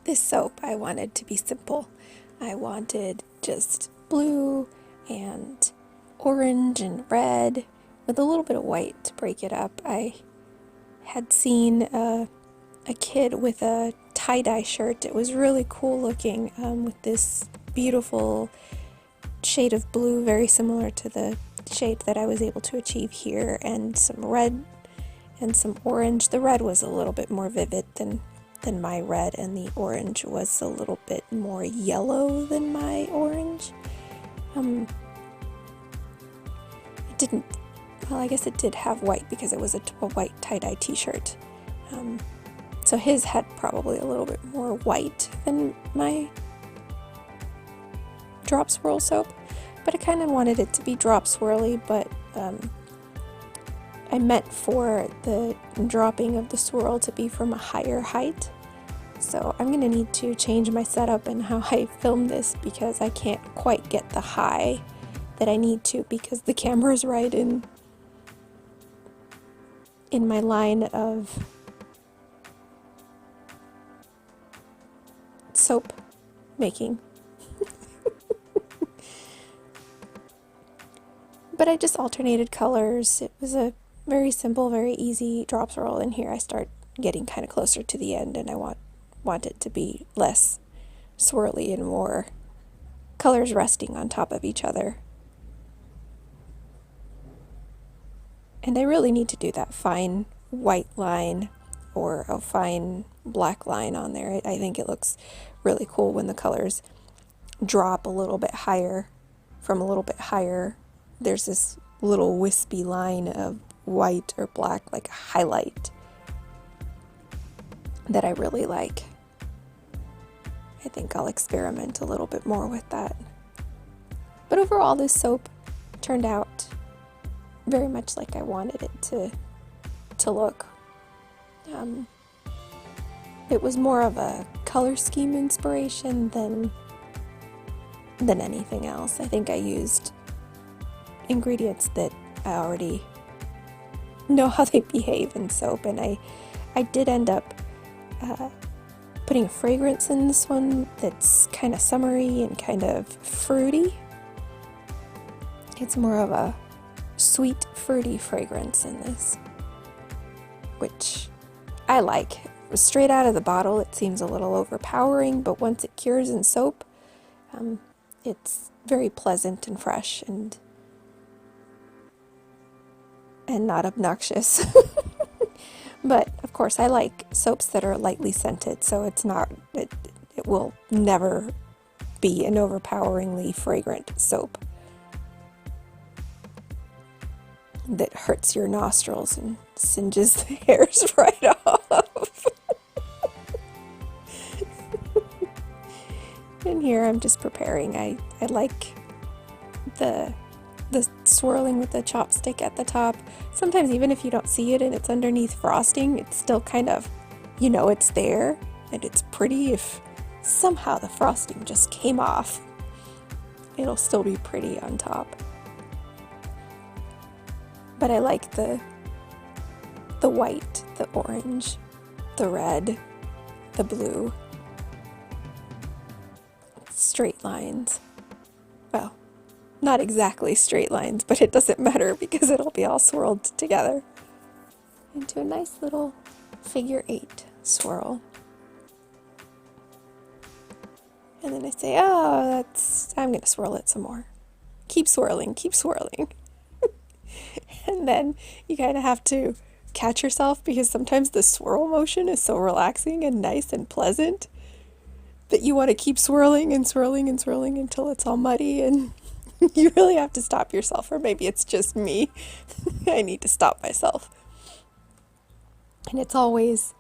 This soap I wanted to be simple. I wanted just blue and orange and red with a little bit of white to break it up. I had seen a kid with a tie-dye shirt. It was really cool looking, with this beautiful shade of blue, very similar to the shade that I was able to achieve here, and some red and some orange. The red was a little bit more vivid than my red, and the orange was a little bit more yellow than my orange. It didn't, well, I guess it did have white because it was a white tie-dye t-shirt. So his had probably a little bit more white than my drop swirl soap, but I kind of wanted it to be drop swirly, but I meant for the dropping of the swirl to be from a higher height. So I'm going to need to change my setup and how I film this because I can't quite get the high that I need to because the camera's right in my line of soap making. But I just alternated colors. It was a very simple, very easy drop swirl, and here I start getting kind of closer to the end, and I want it to be less swirly and more colors resting on top of each other. And I really need to do that fine white line or a fine black line on there. I think it looks really cool when the colors drop a little bit higher. From a little bit higher, there's this little wispy line of white or black, like a highlight, that I really like. I think I'll experiment a little bit more with that. But overall, this soap turned out very much like I wanted it to look. It was more of a color scheme inspiration than anything else. I think I used ingredients that I already know how they behave in soap, and I did end up putting a fragrance in this one that's kind of summery and kind of fruity. It's more of a sweet, fruity fragrance in this, which I like. Straight out of the bottle, it seems a little overpowering, but once it cures in soap, it's very pleasant and fresh and not obnoxious. But of course, I like soaps that are lightly scented, so it will never be an overpoweringly fragrant soap that hurts your nostrils and singes the hairs right off. And here I'm just preparing. I like the swirling with the chopstick at the top. Sometimes even if you don't see it and it's underneath frosting, it's still kind of, it's there and it's pretty. If somehow the frosting just came off, it'll still be pretty on top. But I like the white, the orange, the red, the blue. Straight lines. Well, not exactly straight lines, but it doesn't matter because it'll be all swirled together into a nice little figure 8 swirl. And then I say, I'm going to swirl it some more. Keep swirling, keep swirling. And then you kind of have to catch yourself because sometimes the swirl motion is so relaxing and nice and pleasant that you want to keep swirling and swirling and swirling until it's all muddy, and you really have to stop yourself, or maybe it's just me. I need to stop myself. And it's always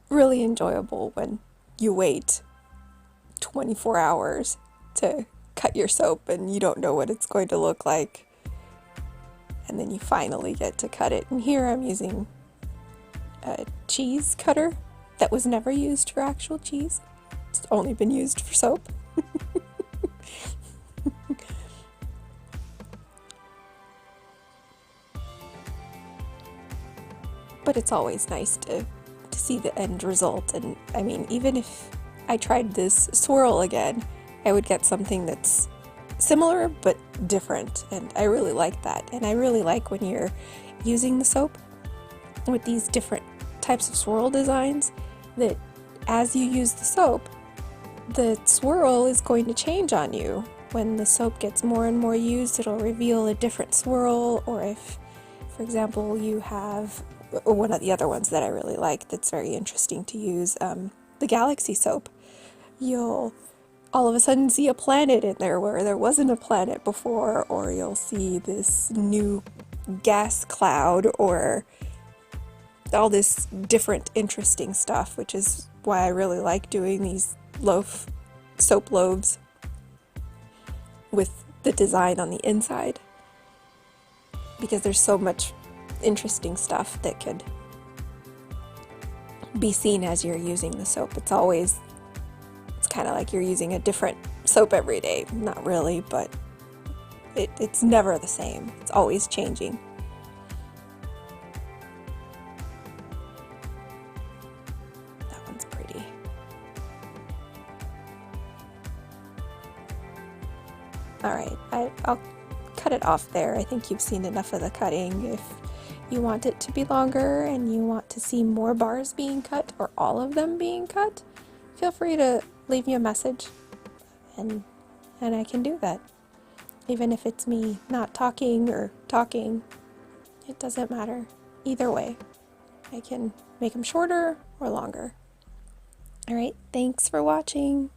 really enjoyable when you wait 24 hours to cut your soap and you don't know what it's going to look like. And then you finally get to cut it. And here I'm using a cheese cutter that was never used for actual cheese. It's only been used for soap. But it's always nice to see the end result. And I mean, even if I tried this swirl again, I would get something that's similar but different, and I really like that. And I really like when you're using the soap with these different types of swirl designs, that as you use the soap, the swirl is going to change on you. When the soap gets more and more used, it'll reveal a different swirl. Or if, for example, you have one of the other ones that I really like that's very interesting to use, the Galaxy soap, you'll all of a sudden see a planet in there where there wasn't a planet before, or you'll see this new gas cloud, or all this different interesting stuff, which is why I really like doing these soap loaves with the design on the inside, because there's so much interesting stuff that could be seen as you're using the soap. It's kind of like you're using a different soap every day. Not really, but it's never the same. It's always changing. That one's pretty. Alright, I'll cut it off there. I think you've seen enough of the cutting. If you want it to be longer and you want to see more bars being cut, or all of them being cut, feel free to leave me a message, and I can do that. Even if it's me not talking or talking, it doesn't matter. Either way, I can make them shorter or longer. Alright, thanks for watching.